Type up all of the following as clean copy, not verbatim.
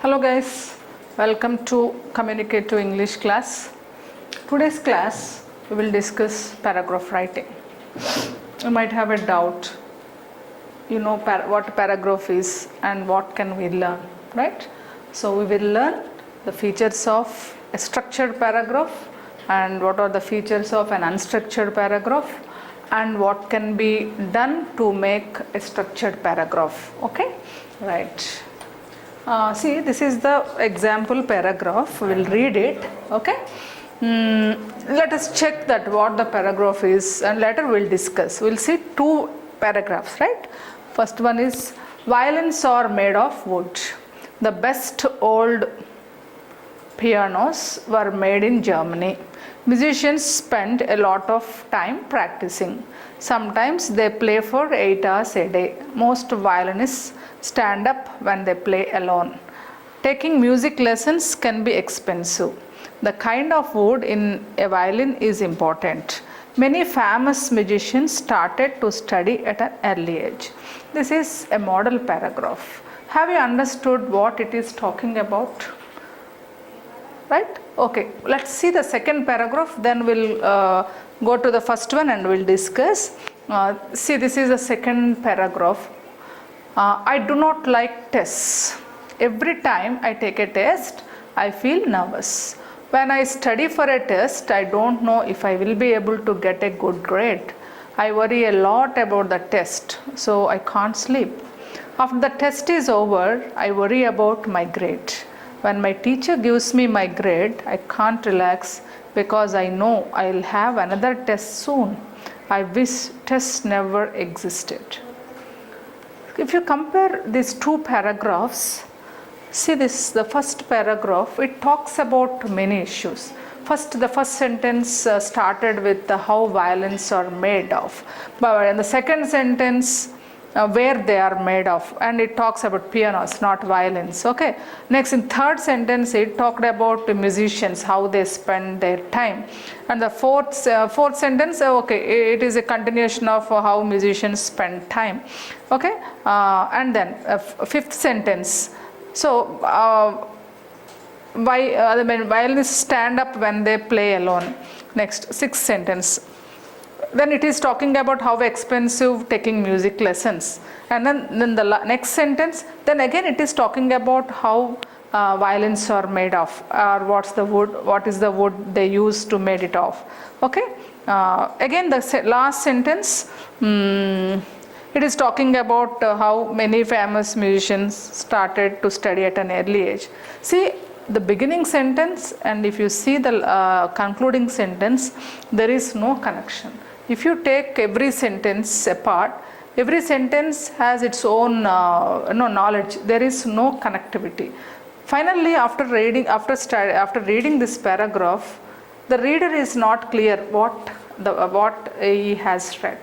Hello guys, welcome to Communicate to English class. Today's class we will discuss paragraph writing. You might have a doubt, what paragraph is and what can we learn, right? So we will learn the features of a structured paragraph and what are the features of an unstructured paragraph and what can be done to make a structured paragraph. Okay, right. See, this is the example paragraph. We will read it. Okay. Let us check that what the paragraph is, and later we will discuss. We will see two paragraphs, right? First one is violins are made of wood. The best old pianos were made in Germany. Musicians spend a lot of time practicing. Sometimes they play for 8 hours a day. Most violinists stand up when they play alone. Taking music lessons can be expensive. The kind of wood in a violin is important. Many famous musicians started to study at an early age. This is a model paragraph. Have you understood what it is talking about? Right? Okay, let's see the second paragraph, then we'll go to the first one and we'll discuss. See, this is the second paragraph. I do not like tests. Every time I take a test, I feel nervous. When I study for a test, I don't know if I will be able to get a good grade. I worry a lot about the test, so I can't sleep. After the test is over, I worry about my grade. When my teacher gives me my grade, I can't relax because I know I'll have another test soon. I wish tests never existed. If you compare these two paragraphs, see this, the first paragraph, it talks about many issues. The first sentence started with how violins are made of. But in the second sentence, where they are made of, and it talks about pianos, not violins. Okay, next in third sentence it talked about the musicians, how they spend their time, and the fourth sentence, okay, it is a continuation of how musicians spend time. Okay, and then fifth sentence, so violinists stand up when they play alone. Next, sixth sentence, then it is talking about how expensive taking music lessons, and then the next sentence, then again it is talking about how violins are made of, or what is the wood they use to made it of. Okay, again the last sentence, it is talking about how many famous musicians started to study at an early age. See the beginning sentence, and if you see the concluding sentence, there is no connection. If you take every sentence apart, every sentence has its own knowledge. There is no connectivity. Finally, after reading this paragraph, the reader is not clear what he has read.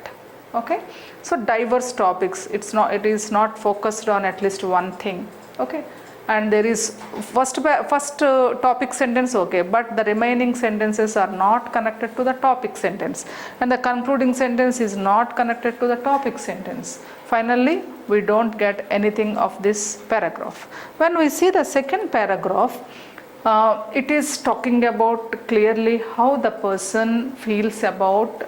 Okay, so diverse topics. It is not focused on at least one thing. Okay. And there is first topic sentence, okay, but the remaining sentences are not connected to the topic sentence, and the concluding sentence is not connected to the topic sentence. Finally, we don't get anything of this paragraph. When we see the second paragraph, it is talking about clearly how the person feels about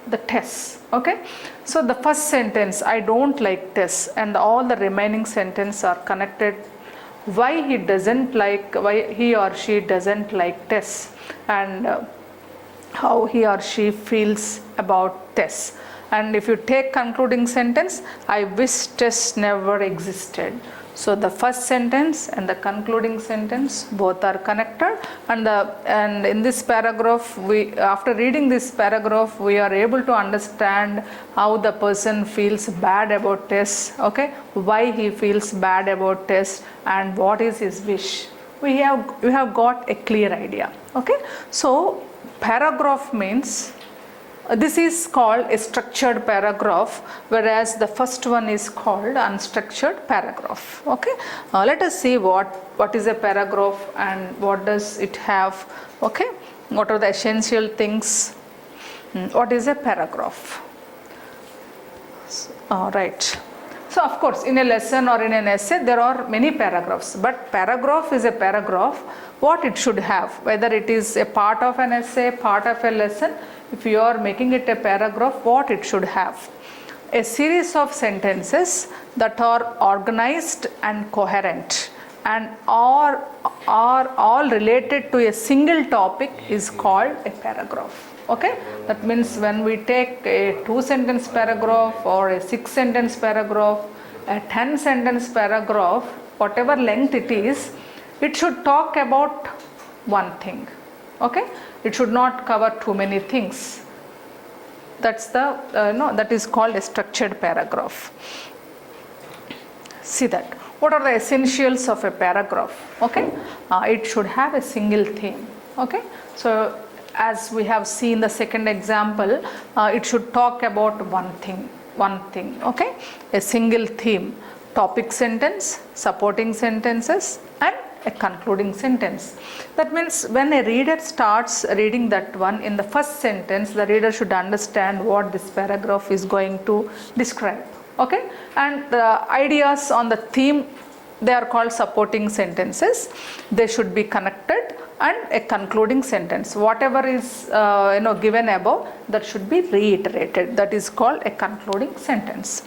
the tests. Okay, so the first sentence, I don't like tests, and all the remaining sentences are connected why he or she doesn't like tests, and how he or she feels about tests. And if you take concluding sentence, I wish tests never existed. So the first sentence and the concluding sentence both are connected, and in this paragraph, after reading this paragraph, we are able to understand how the person feels bad about tests. Okay, why he feels bad about tests, and what is his wish. We have got a clear idea. Okay, so paragraph means this is called a structured paragraph, whereas the first one is called unstructured paragraph. Okay, let us see what is a paragraph and what does it have. Okay, what are the essential things? What is a paragraph? Right. So of course in a lesson or in an essay there are many paragraphs, but paragraph is a paragraph. What it should have, whether it is a part of an essay, part of a lesson, if you are making it a paragraph, what it should have? A series of sentences that are organized and coherent and are all related to a single topic is called a paragraph. Okay, that means when we take a 2-sentence paragraph or a 6-sentence paragraph, a 10-sentence paragraph, whatever length it is, it should talk about one thing. Okay, it should not cover too many things. That's the that is called a structured paragraph. See that. What are the essentials of a paragraph? Okay, it should have a single theme. Okay, so as we have seen the second example, it should talk about one thing. Okay, a single theme, topic sentence, supporting sentences, and a concluding sentence. That means when a reader starts reading that one, in the first sentence the reader should understand what this paragraph is going to describe. Okay, and the ideas on the theme, they are called supporting sentences. They should be connected, and a concluding sentence, whatever is given above, that should be reiterated. That is called a concluding sentence.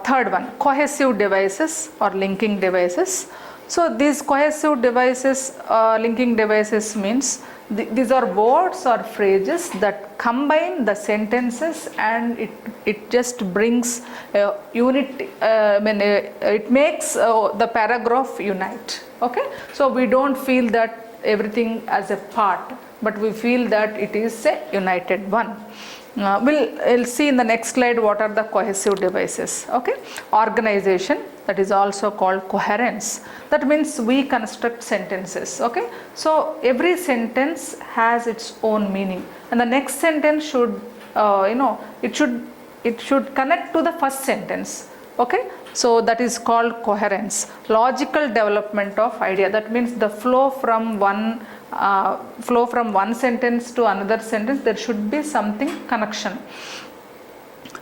Third one, cohesive devices or linking devices. So these cohesive devices, linking devices means these are words or phrases that combine the sentences, and it just brings unity. It makes the paragraph unite. Okay, so we don't feel that everything as a part, but we feel that it is a united one. We'll see in the next slide what are the cohesive devices. Okay, organization, that is also called coherence. That means we construct sentences. Okay, so every sentence has its own meaning, and the next sentence should it should connect to the first sentence. Okay, so that is called coherence. Logical development of idea, that means the flow from one sentence to another sentence, there should be something connection.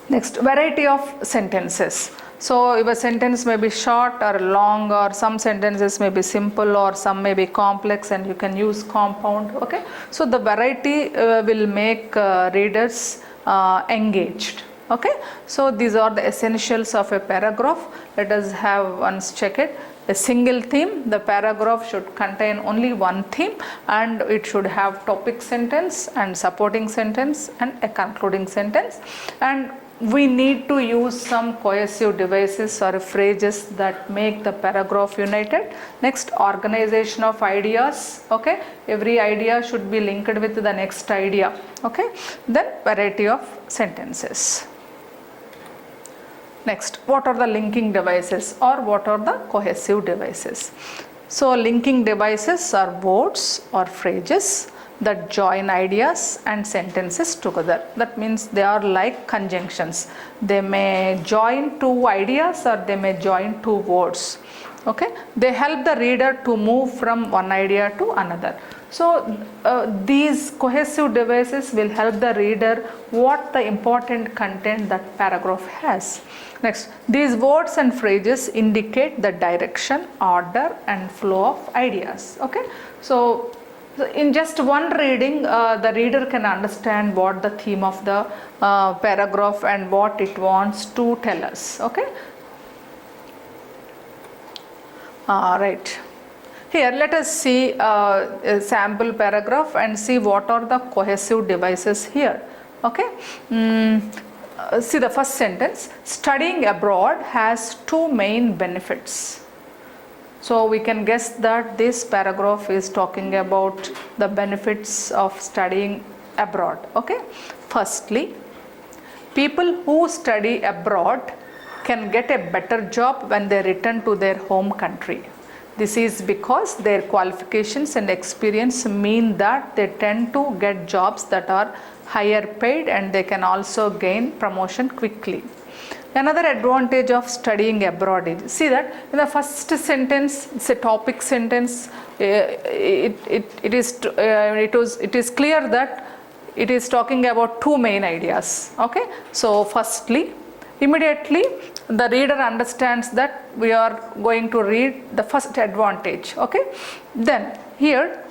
Next, variety of sentences. So your sentence may be short or long, or some sentences may be simple, or some may be complex, and you can use compound. Okay, so the variety will make readers engaged. Okay, so these are the essentials of a paragraph. Let us have once check it. A single theme, the paragraph should contain only one theme, and it should have topic sentence and supporting sentence and a concluding sentence, and we need to use some cohesive devices or phrases that make the paragraph united. Next, organization of ideas. Okay, every idea should be linked with the next idea. Okay, then variety of sentences. Next, what are the linking devices, or what are the cohesive devices? So linking devices are words or phrases that join ideas and sentences together. That means they are like conjunctions. They may join two ideas, or they may join two words. Okay, they help the reader to move from one idea to another. So these cohesive devices will help the reader what the important content that paragraph has. Next, these words and phrases indicate the direction, order, and flow of ideas. Okay, so in just one reading, the reader can understand what the theme of the paragraph and what it wants to tell us. Okay, right. Here let us see a sample paragraph and see what are the cohesive devices here. Okay, see the first sentence. Studying abroad has two main benefits. So we can guess that this paragraph is talking about the benefits of studying abroad. Okay, firstly, people who study abroad can get a better job when they return to their home country. This is because their qualifications and experience mean that they tend to get jobs that are higher paid, and they can also gain promotion quickly. Another advantage of studying abroad is, see that in the first sentence, it's a topic sentence. It is clear that it is talking about two main ideas. Okay, so firstly, immediately the reader understands that we are going to read the first advantage. Okay, then here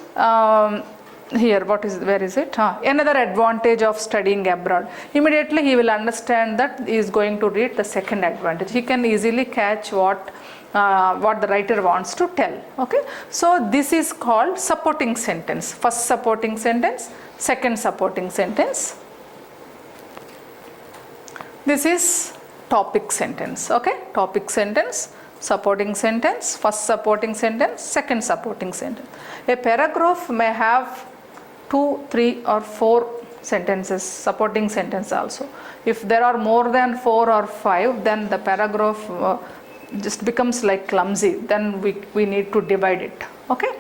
where is it? Another advantage of studying abroad. Immediately he will understand that he is going to read the second advantage. He can easily catch what the writer wants to tell. Okay, so this is called supporting sentence. First supporting sentence, second supporting sentence. This is topic sentence. Okay, topic sentence, supporting sentence, first supporting sentence, second supporting sentence. A paragraph may have 2, 3 or 4 sentences, supporting sentence also. If there are more than 4 or 5, then the paragraph just becomes like clumsy, then we need to divide it. Okay,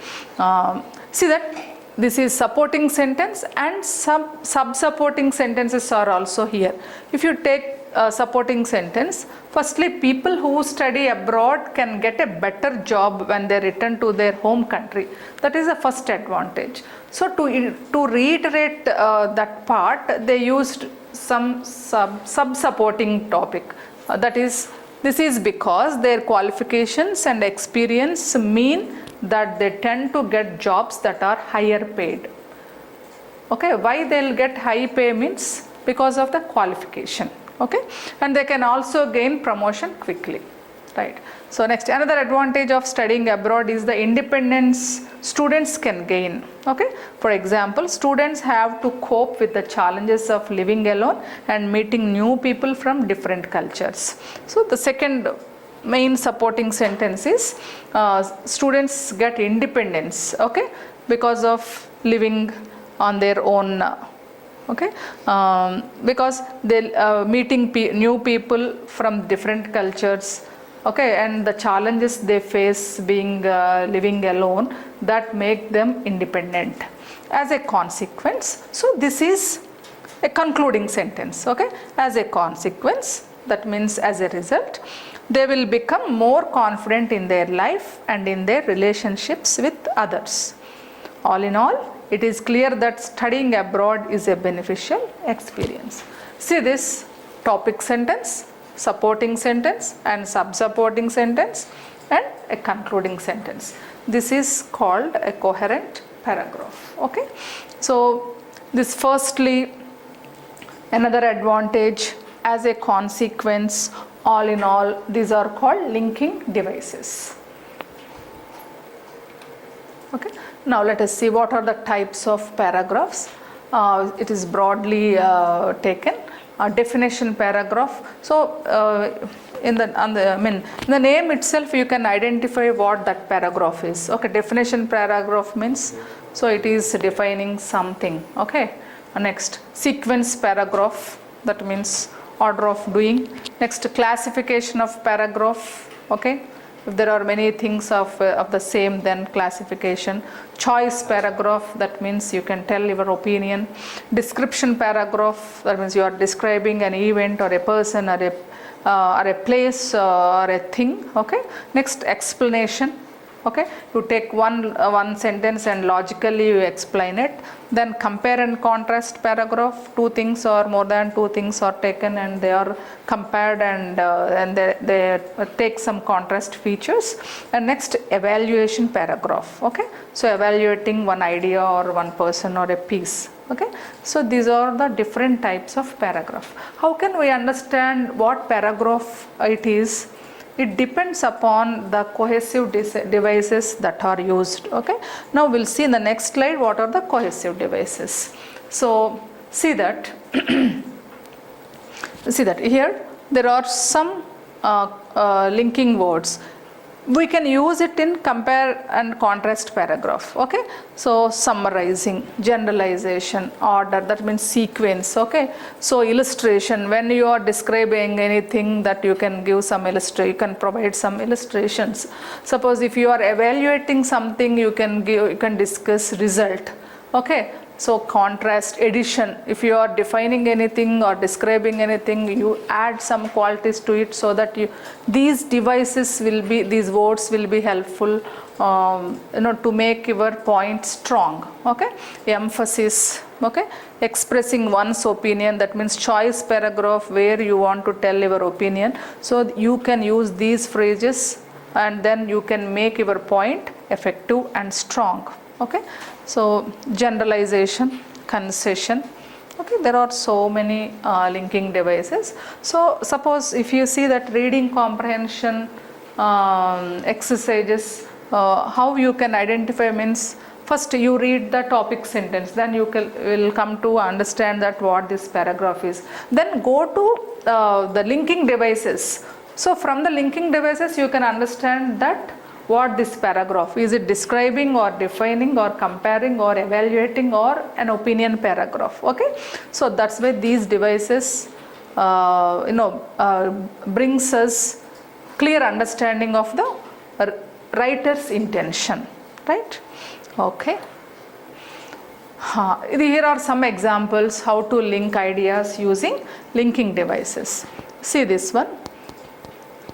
see that this is supporting sentence, and sub-supporting sentences are also here. If you take supporting sentence, firstly, people who study abroad can get a better job when they return to their home country. That is the first advantage. So to reiterate that part, they used some sub-supporting topic. That is, this is because their qualifications and experience mean that they tend to get jobs that are higher paid. Okay, why they'll get high pay means because of the qualification. Okay, and they can also gain promotion quickly, right? So next, another advantage of studying abroad is the independence students can gain. Okay, for example, students have to cope with the challenges of living alone and meeting new people from different cultures. So the second main supporting sentence is students get independence, okay, because of living on their own. Okay, because they meeting new people from different cultures, okay, and the challenges they face being living alone, that make them independent. As a consequence, so this is a concluding sentence. Okay, as a consequence, that means as a result, they will become more confident in their life and in their relationships with others. All in all, it is clear that studying abroad is a beneficial experience. See this topic sentence, supporting sentence, and sub-supporting sentence, and a concluding sentence. This is called a coherent paragraph. Okay, so this firstly, another advantage, as a consequence, all in all, these are called linking devices. Okay, now let us see what are the types of paragraphs. It is broadly taken. Definition paragraph. So in the name itself, you can identify what that paragraph is. Okay, definition paragraph means, so it is defining something. Okay, next, sequence paragraph, that means order of doing. Next, classification of paragraph. Okay, if there are many things of the same, then classification. Choice paragraph, that means you can tell your opinion. Description paragraph, that means you are describing an event or a person or a place or a thing. Okay, next, explanation. Okay, you take one sentence and logically you explain it. Then compare and contrast paragraph, two things or more than two things are taken and they are compared, and they take some contrast features. And next, evaluation paragraph. Okay, so evaluating one idea or one person or a piece. Okay, so these are the different types of paragraph. How can we understand what paragraph it is? It depends upon the cohesive devices that are used. Okay, now we'll see in the next slide what are the cohesive devices. So see that here there are some linking words. We can use it in compare and contrast paragraph. Okay, so summarizing, generalization, order, that means sequence. Okay, so illustration, when you are describing anything, that you can give some illustration, you can provide some illustrations. Suppose if you are evaluating something, you can discuss result. Okay, so contrast, addition, if you are defining anything or describing anything, you add some qualities to it, so that these words will be helpful to make your point strong. Okay, emphasis, Okay, expressing one's opinion, that means choice paragraph where you want to tell your opinion. So you can use these phrases and then you can make your point effective and strong. Okay, so generalization, concession. Okay, there are so many linking devices. So suppose if you see that reading comprehension exercises, how you can identify means, first you read the topic sentence, then you will come to understand that what this paragraph is. Then go to the linking devices. So from the linking devices you can understand that what this paragraph is, it describing or defining or comparing or evaluating or an opinion paragraph. Okay, so that's why these devices brings us clear understanding of the writer's intention, right? Okay, here are some examples how to link ideas using linking devices. See this one.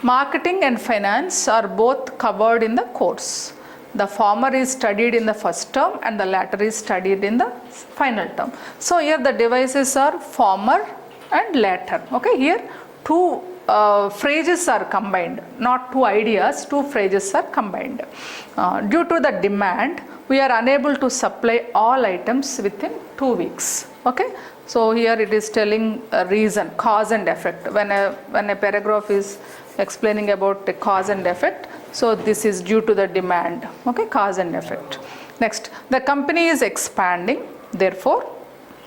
Marketing and finance are both covered in the course. The former is studied in the first term and the latter is studied in the final term. So here the devices are former and latter. Okay, here two phrases are combined, not two ideas, two phrases are combined. Due to the demand, we are unable to supply all items within 2 weeks. Okay, so here it is telling a reason, cause and effect. When a paragraph is explaining about the cause and effect, so this is due to the demand. Okay, cause and effect. Next, the company is expanding, therefore,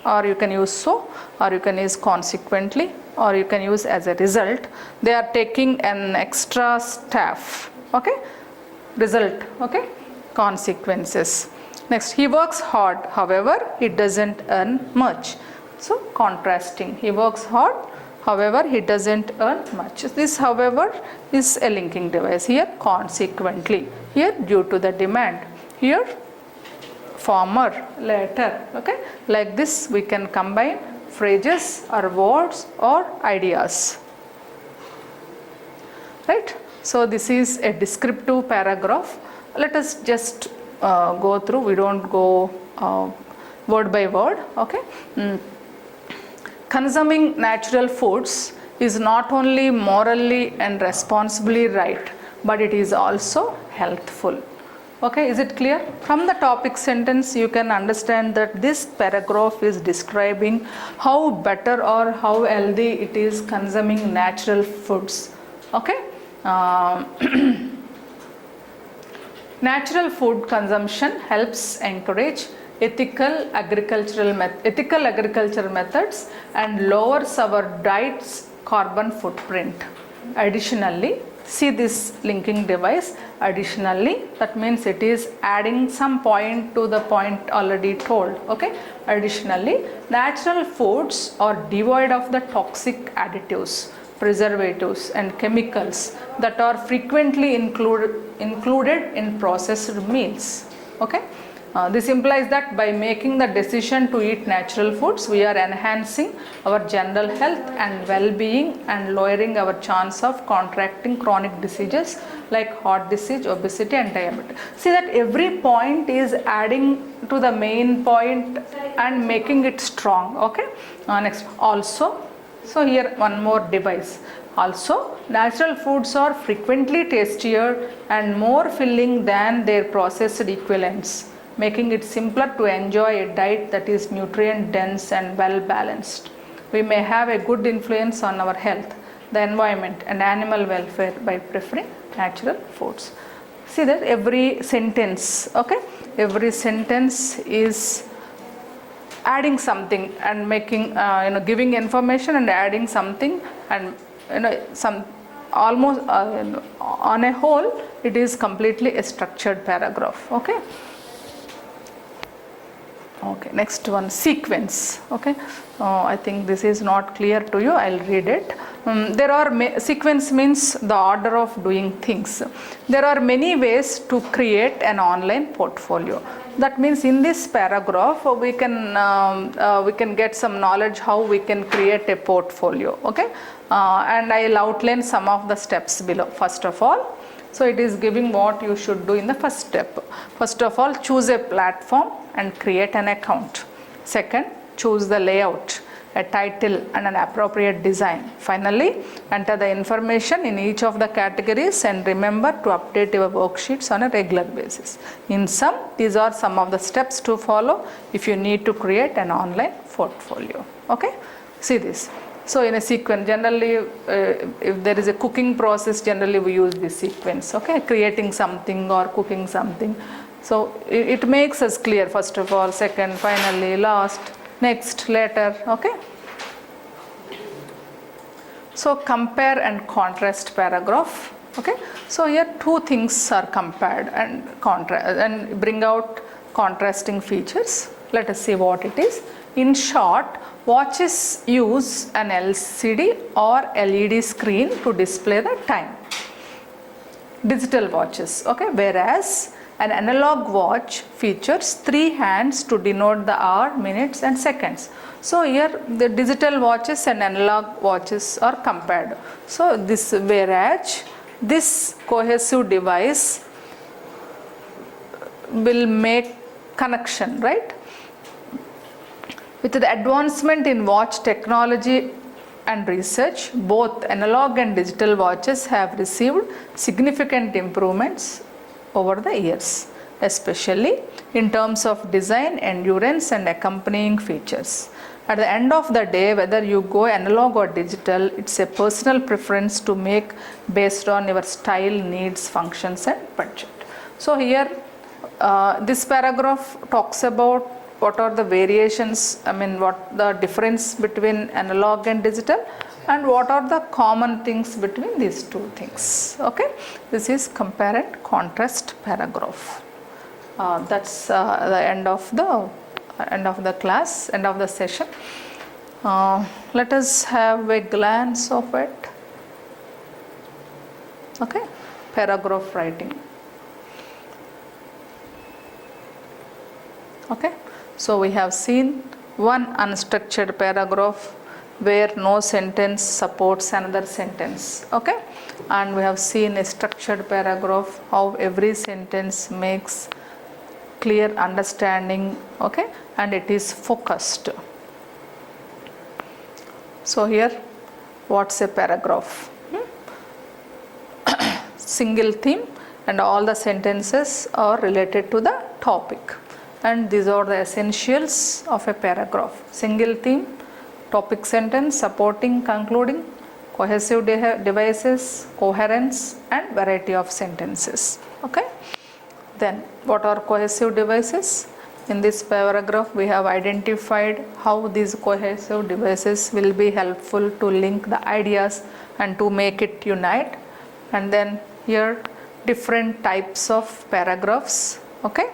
or you can use so, or you can use consequently, or you can use as a result, they are taking an extra staff. Okay, result. Okay, consequences. Next, he works hard, however he doesn't earn much. So contrasting, he works hard, however he doesn't earn much. This however is a linking device. Here consequently, here due to the demand, here former, later. Okay, like this we can combine phrases or words or ideas, right? So this is a descriptive paragraph. Let us just go through, we don't go word by word. Okay, consuming natural foods is not only morally and responsibly right, but it is also healthful. Okay, is it clear? From the topic sentence you can understand that this paragraph is describing how better or how healthy it is consuming natural foods. Okay, natural food consumption helps encourage ethical agriculture methods and lowers our diet's carbon footprint. Additionally, see this linking device, additionally, that means it is adding some point to the point already told. Okay, additionally, natural foods are devoid of the toxic additives, preservatives and chemicals that are frequently included in processed meals. Okay, this implies that by making the decision to eat natural foods, we are enhancing our general health and well-being and lowering our chance of contracting chronic diseases like heart disease, obesity and diabetes. See that every point is adding to the main point and making it strong. Okay, next, also, so here one more device. Also, natural foods are frequently tastier and more filling than their processed equivalents, making it simpler to enjoy a diet that is nutrient dense and well balanced. We may have a good influence on our health, the environment and animal welfare by preferring natural foods. See that every sentence, okay, every sentence is adding something and making giving information and adding something, and some almost on a whole it is completely a structured paragraph. Okay, okay, next one, sequence. Okay, I think this is not clear to you, I'll read it. There are sequence means the order of doing things. There are many ways to create an online portfolio. That means in this paragraph we can get some knowledge how we can create a portfolio. Okay, and I'll outline some of the steps below. First of all, so it is giving what you should do in the first step. First of all, choose a platform and create an account. Second, choose the layout, a title and an appropriate design. Finally, enter the information in each of the categories and remember to update your worksheets on a regular basis. In sum, these are some of the steps to follow if you need to create an online portfolio. Okay, see this. So in a sequence, generally if there is a cooking process, generally we use this sequence, okay, creating something or cooking something. So it makes us clear, first of all, second, finally, last, next, later, okay. So compare and contrast paragraph, okay. So here two things are compared and bring out contrasting features. Let us see what it is. In short, watches use an LCD or LED screen to display the time. Digital watches, okay, whereas an analog watch features 3 hands to denote the hour, minutes and seconds. So here the digital watches and analog watches are compared. So this, whereas this cohesive device will make connection, right? With the advancement in watch technology and research, both analog and digital watches have received significant improvements over the years, especially in terms of design, endurance and accompanying features. At the end of the day, whether you go analog or digital, it's a personal preference to make based on your style, needs, functions and budget. So here this paragraph talks about what are the variations, what the difference between analog and digital and what are the common things between these two things. Okay, this is compare and contrast paragraph. That's the end of the class, end of the session. Let us have a glance of it. Okay, paragraph writing. Okay, so we have seen one unstructured paragraph where no sentence supports another sentence, okay, and we have seen a structured paragraph, how every sentence makes clear understanding, okay, and it is focused. So here, what's a paragraph? Single theme and all the sentences are related to the topic, and these are the essentials of a paragraph: single theme, topic sentence, supporting, concluding, cohesive devices, coherence and variety of sentences. Okay, then what are cohesive devices? In this paragraph we have identified how these cohesive devices will be helpful to link the ideas and to make it unite, and then here different types of paragraphs. Okay,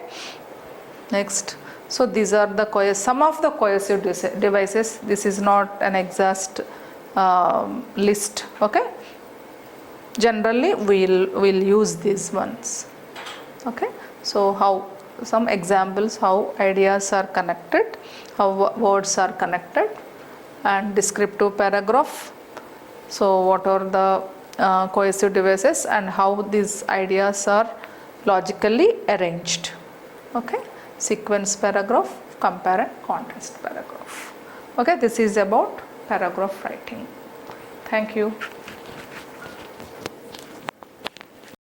next, so these are the some of the cohesive devices. This is not an exhaust list. Okay, generally we'll use these ones. Okay, so how some examples, how ideas are connected, how words are connected, and descriptive paragraph. So what are the cohesive devices and how these ideas are logically arranged. Okay, sequence paragraph, compare and contrast paragraph. Okay, this is about paragraph writing. Thank you.